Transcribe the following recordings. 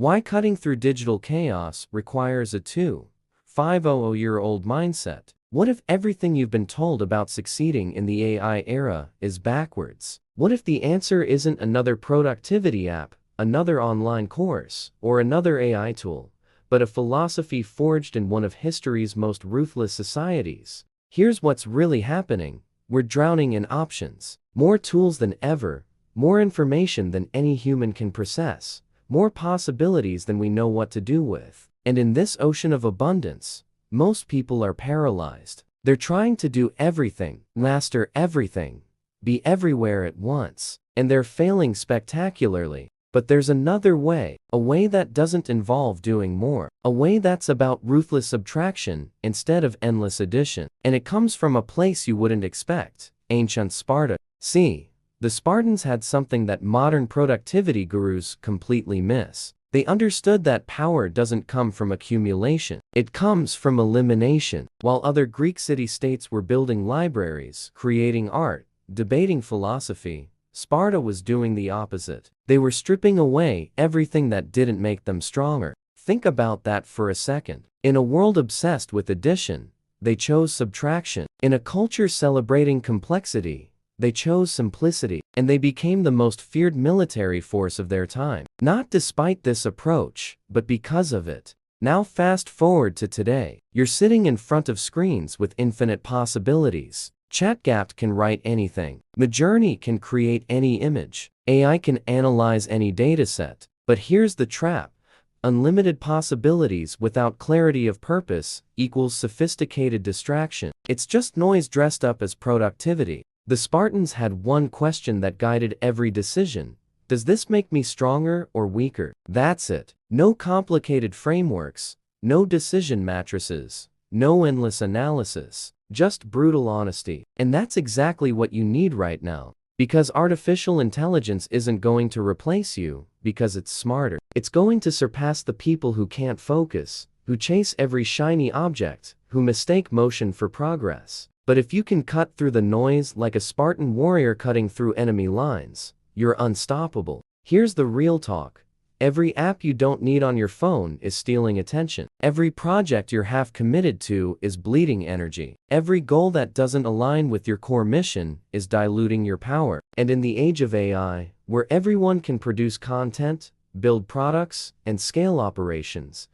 Why cutting through digital chaos requires a 2,500-year-old mindset. What if everything you've been told about succeeding in the AI era is backwards? What if the answer isn't another productivity app, another online course, or another AI tool, but a philosophy forged in one of history's most ruthless societies? Here's what's really happening. We're drowning in options. More tools than ever, more information than any human can process, more possibilities than we know what to do with. And in this ocean of abundance, most people are paralyzed. They're trying to do everything, master everything, be everywhere at once, and they're failing spectacularly. But there's another way, a way that doesn't involve doing more, a way that's about ruthless subtraction instead of endless addition. And it comes from a place you wouldn't expect, ancient Sparta. See, the Spartans had something that modern productivity gurus completely miss. They understood that power doesn't come from accumulation, it comes from elimination. While other Greek city-states were building libraries, creating art, debating philosophy, Sparta was doing the opposite. They were stripping away everything that didn't make them stronger. Think about that for a second. In a world obsessed with addition, they chose subtraction. In a culture celebrating complexity, they chose simplicity. And they became the most feared military force of their time. Not despite this approach, but because of it. Now fast forward to today. You're sitting in front of screens with infinite possibilities. ChatGPT can write anything. Midjourney can create any image. AI can analyze any dataset. But here's the trap. Unlimited possibilities without clarity of purpose equals sophisticated distraction. It's just noise dressed up as productivity. The Spartans had one question that guided every decision. Does this make me stronger or weaker? That's it. No complicated frameworks, no decision matrices, no endless analysis. Just brutal honesty. And that's exactly what you need right now. Because artificial intelligence isn't going to replace you, because it's smarter. It's going to surpass the people who can't focus, who chase every shiny object, who mistake motion for progress. But if you can cut through the noise like a Spartan warrior cutting through enemy lines, you're unstoppable. Here's the real talk. Every app you don't need on your phone is stealing attention. Every project you're half committed to is bleeding energy. Every goal that doesn't align with your core mission is diluting your power. And in the age of AI, where everyone can produce content, build products, and scale operations,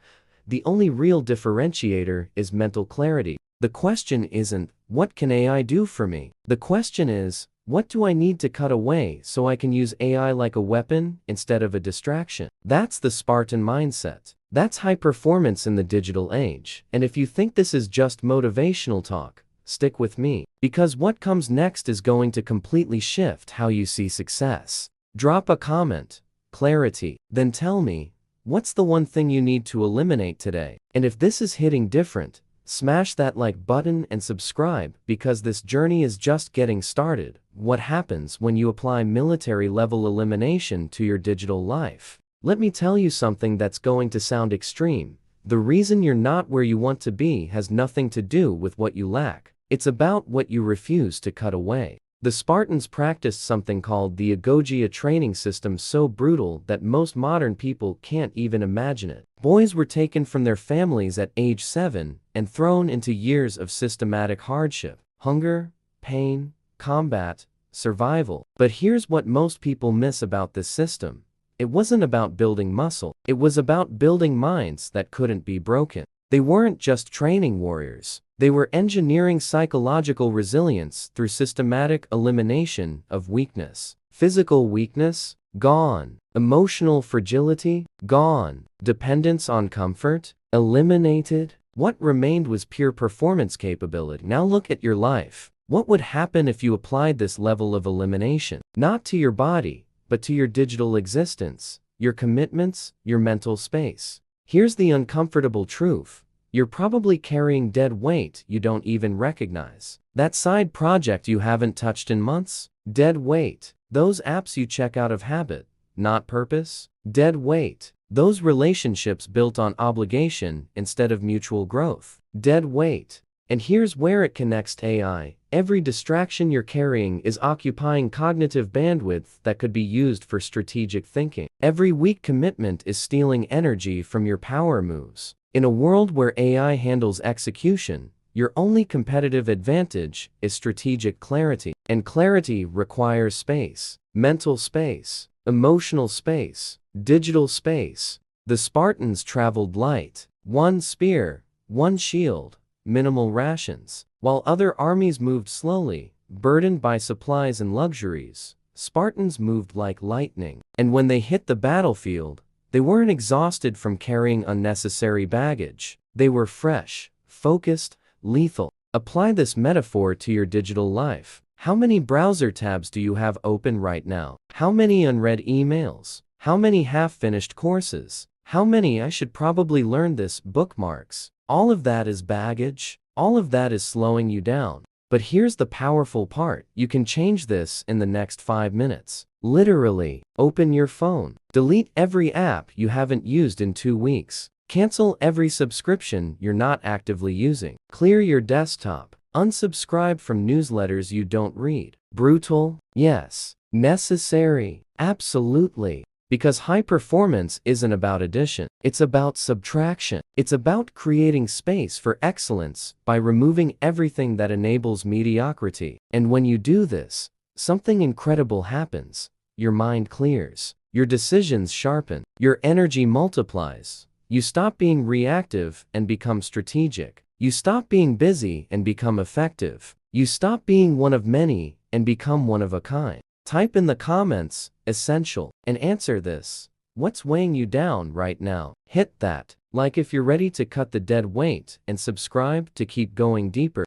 the only real differentiator is mental clarity. The question isn't, what can AI do for me? The question is, what do I need to cut away so I can use AI like a weapon instead of a distraction? That's the Spartan mindset. That's high performance in the digital age. And if you think this is just motivational talk, stick with me. Because what comes next is going to completely shift how you see success. Drop a comment, clarity, then tell me, what's the one thing you need to eliminate today? And if this is hitting different, smash that like button and subscribe, because this journey is just getting started. What happens when you apply military-level elimination to your digital life? Let me tell you something that's going to sound extreme. The reason you're not where you want to be has nothing to do with what you lack. It's about what you refuse to cut away. The Spartans practiced something called the agogia training system, so brutal that most modern people can't even imagine it. Boys were taken from their families at age 7 and thrown into years of systematic hardship, hunger, pain, combat, survival. But here's what most people miss about this system. It wasn't about building muscle. It was about building minds that couldn't be broken. They weren't just training warriors. They were engineering psychological resilience through systematic elimination of weakness. Physical weakness? Gone. Emotional fragility? Gone. Dependence on comfort? Eliminated. What remained was pure performance capability. Now look at your life. What would happen if you applied this level of elimination? Not to your body, but to your digital existence, your commitments, your mental space. Here's the uncomfortable truth. You're probably carrying dead weight you don't even recognize. That side project you haven't touched in months? Dead weight. Those apps you check out of habit, not purpose? Dead weight. Those relationships built on obligation instead of mutual growth? Dead weight. And here's where it connects to AI. Every distraction you're carrying is occupying cognitive bandwidth that could be used for strategic thinking. Every weak commitment is stealing energy from your power moves. In a world where AI handles execution, your only competitive advantage is strategic clarity. And clarity requires space, mental space, emotional space, digital space. The Spartans traveled light, one spear, one shield, minimal rations. While other armies moved slowly, burdened by supplies and luxuries, Spartans moved like lightning. And when they hit the battlefield, they weren't exhausted from carrying unnecessary baggage. They were fresh, focused, lethal. Apply this metaphor to your digital life. How many browser tabs do you have open right now? How many unread emails? How many half-finished courses? How many "I should probably learn this" bookmarks? All of that is baggage. All of that is slowing you down. But here's the powerful part. You can change this in the next 5 minutes. Literally, open your phone. Delete every app you haven't used in 2 weeks. Cancel every subscription you're not actively using. Clear your desktop. Unsubscribe from newsletters you don't read. Brutal? Yes. Necessary? Absolutely. Because high performance isn't about addition. It's about subtraction. It's about creating space for excellence by removing everything that enables mediocrity. And when you do this, something incredible happens. Your mind clears. Your decisions sharpen. Your energy multiplies. You stop being reactive and become strategic. You stop being busy and become effective. You stop being one of many and become one of a kind. Type in the comments, essential, and answer this. What's weighing you down right now? Hit that like if you're ready to cut the dead weight, and subscribe to keep going deeper.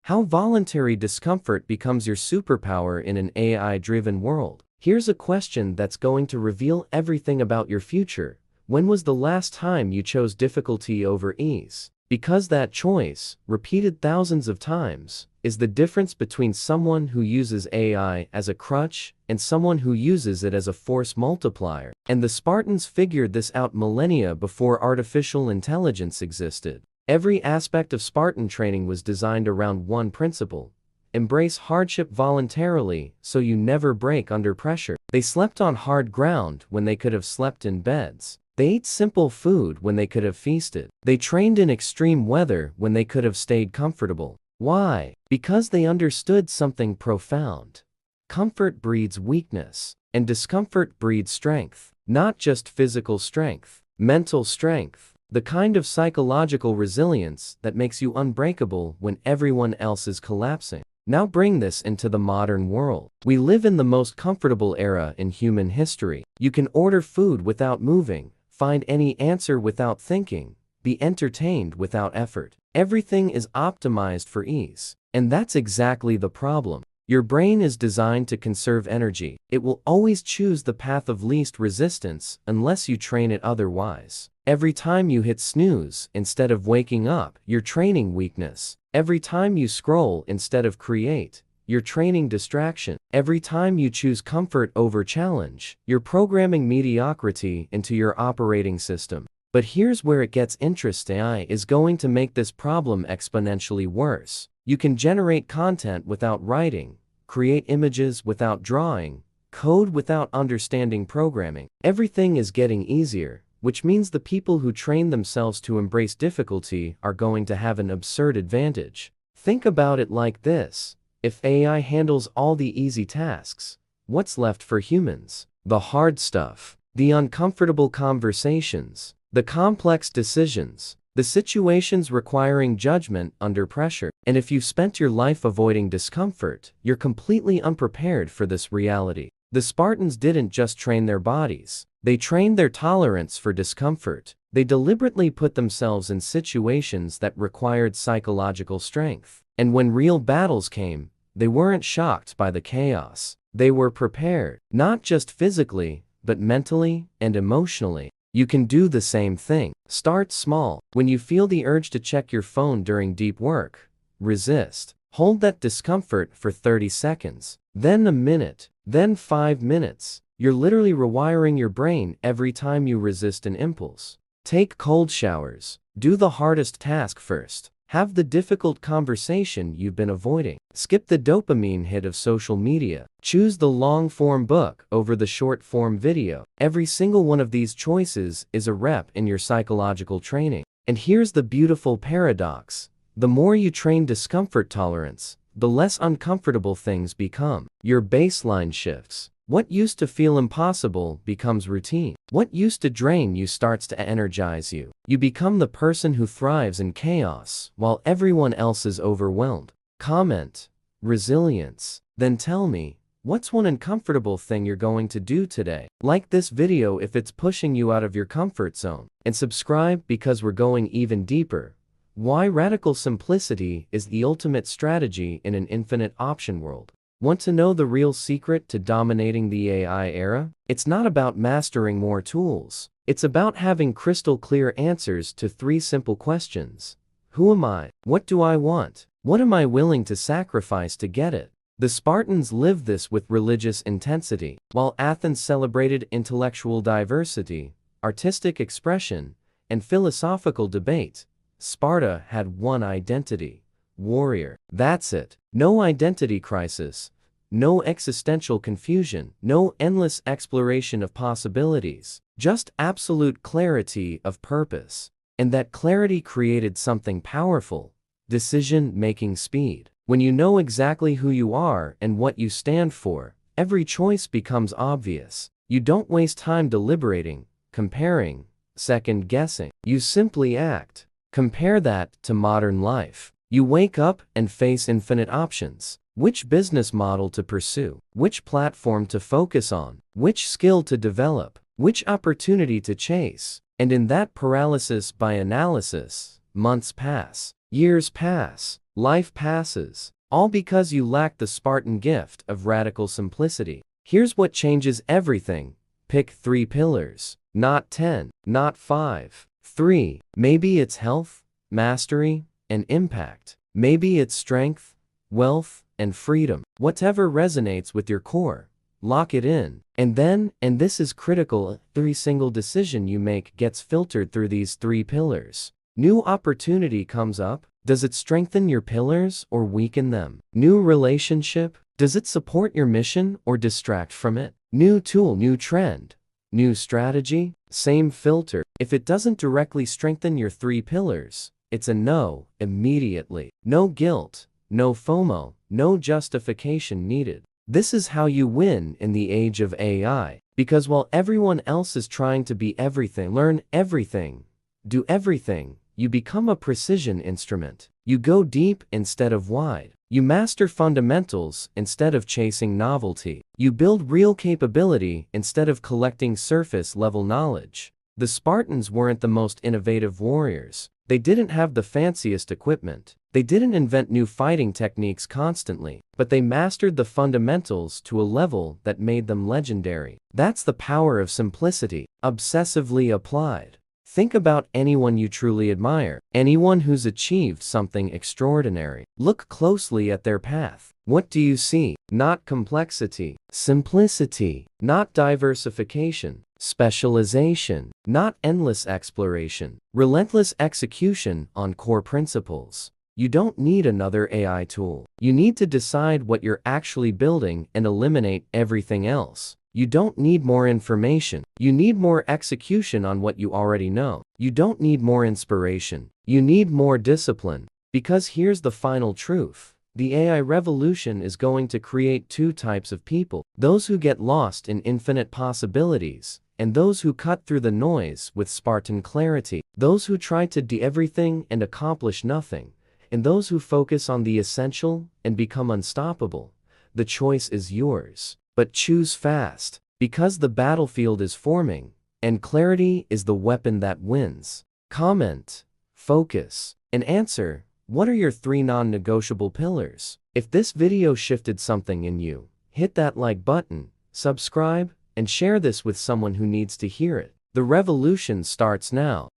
How voluntary discomfort becomes your superpower in an AI-driven world. Here's a question that's going to reveal everything about your future. When was the last time you chose difficulty over ease? Because that choice, repeated thousands of times, is the difference between someone who uses AI as a crutch and someone who uses it as a force multiplier. And the Spartans figured this out millennia before artificial intelligence existed. Every aspect of Spartan training was designed around one principle: embrace hardship voluntarily so you never break under pressure. They slept on hard ground when they could have slept in beds. They ate simple food when they could have feasted. They trained in extreme weather when they could have stayed comfortable. Why? Because they understood something profound. Comfort breeds weakness, and discomfort breeds strength. Not just physical strength, mental strength. The kind of psychological resilience that makes you unbreakable when everyone else is collapsing. Now bring this into the modern world. We live in the most comfortable era in human history. You can order food without moving, find any answer without thinking, be entertained without effort. Everything is optimized for ease. And that's exactly the problem. Your brain is designed to conserve energy. It will always choose the path of least resistance unless you train it otherwise. Every time you hit snooze instead of waking up, you're training weakness. Every time you scroll instead of create, you're training distraction. Every time you choose comfort over challenge, you're programming mediocrity into your operating system. But here's where it gets interesting. AI is going to make this problem exponentially worse. You can generate content without writing, create images without drawing, code without understanding programming. Everything is getting easier, which means the people who train themselves to embrace difficulty are going to have an absurd advantage. Think about it like this. If AI handles all the easy tasks, what's left for humans? The hard stuff, the uncomfortable conversations, the complex decisions, the situations requiring judgment under pressure. And if you've spent your life avoiding discomfort, you're completely unprepared for this reality. The Spartans didn't just train their bodies, they trained their tolerance for discomfort. They deliberately put themselves in situations that required psychological strength. And when real battles came, they weren't shocked by the chaos. They were prepared, not just physically, but mentally and emotionally. You can do the same thing. Start small. When you feel the urge to check your phone during deep work, resist. Hold that discomfort for 30 seconds, then a minute, then 5 minutes. You're literally rewiring your brain every time you resist an impulse. Take cold showers. Do the hardest task first. Have the difficult conversation you've been avoiding. Skip the dopamine hit of social media. Choose the long-form book over the short-form video. Every single one of these choices is a rep in your psychological training. And here's the beautiful paradox. The more you train discomfort tolerance, the less uncomfortable things become. Your baseline shifts. What used to feel impossible becomes routine. What used to drain you starts to energize you. You become the person who thrives in chaos while everyone else is overwhelmed. Comment, resilience. Then tell me, what's one uncomfortable thing you're going to do today? Like this video if it's pushing you out of your comfort zone. And subscribe because we're going even deeper. Why radical simplicity is the ultimate strategy in an infinite option world. Want to know the real secret to dominating the AI era? It's not about mastering more tools. It's about having crystal clear answers to 3 simple questions. Who am I? What do I want? What am I willing to sacrifice to get it? The Spartans lived this with religious intensity, while Athens celebrated intellectual diversity, artistic expression, and philosophical debate. Sparta had one identity: warrior. That's it. No identity crisis, no existential confusion, no endless exploration of possibilities, just absolute clarity of purpose. And that clarity created something powerful: decision-making speed. When you know exactly who you are and what you stand for, every choice becomes obvious. You don't waste time deliberating, comparing, second-guessing. You simply act. Compare that to modern life. You wake up and face infinite options. Which business model to pursue? Which platform to focus on? Which skill to develop? Which opportunity to chase? And in that paralysis by analysis, months pass, years pass, life passes, all because you lack the Spartan gift of radical simplicity. Here's what changes everything. Pick 3 pillars, not 10, not 5. 3. Maybe it's health, mastery, and impact. Maybe it's strength, wealth, and freedom. Whatever resonates with your core, lock it in. And then, and this is critical, every single decision you make gets filtered through these 3 pillars. New opportunity comes up. Does it strengthen your pillars or weaken them? New relationship. Does it support your mission or distract from it? New tool, new trend, new strategy. Same filter. If it doesn't directly strengthen your 3 pillars, it's a no, immediately. No guilt, no FOMO, no justification needed. This is how you win in the age of AI. Because while everyone else is trying to be everything, learn everything, do everything, you become a precision instrument. You go deep instead of wide. You master fundamentals instead of chasing novelty. You build real capability instead of collecting surface-level knowledge. The Spartans weren't the most innovative warriors. They didn't have the fanciest equipment. They didn't invent new fighting techniques constantly, but they mastered the fundamentals to a level that made them legendary. That's the power of simplicity, obsessively applied. Think about anyone you truly admire, anyone who's achieved something extraordinary. Look closely at their path. What do you see? Not complexity, simplicity, not diversification, specialization, not endless exploration, relentless execution on core principles. You don't need another AI tool. You need to decide what you're actually building and eliminate everything else. You don't need more information. You need more execution on what you already know. You don't need more inspiration. You need more discipline. Because here's the final truth. The AI revolution is going to create 2 types of people: those who get lost in infinite possibilities, and those who cut through the noise with Spartan clarity. Those who try to do everything and accomplish nothing, and those who focus on the essential and become unstoppable. The choice is yours. But choose fast, because the battlefield is forming, and clarity is the weapon that wins. Comment, focus, and answer. What are your 3 non-negotiable pillars? If this video shifted something in you, hit that like button, subscribe, and share this with someone who needs to hear it. The revolution starts now.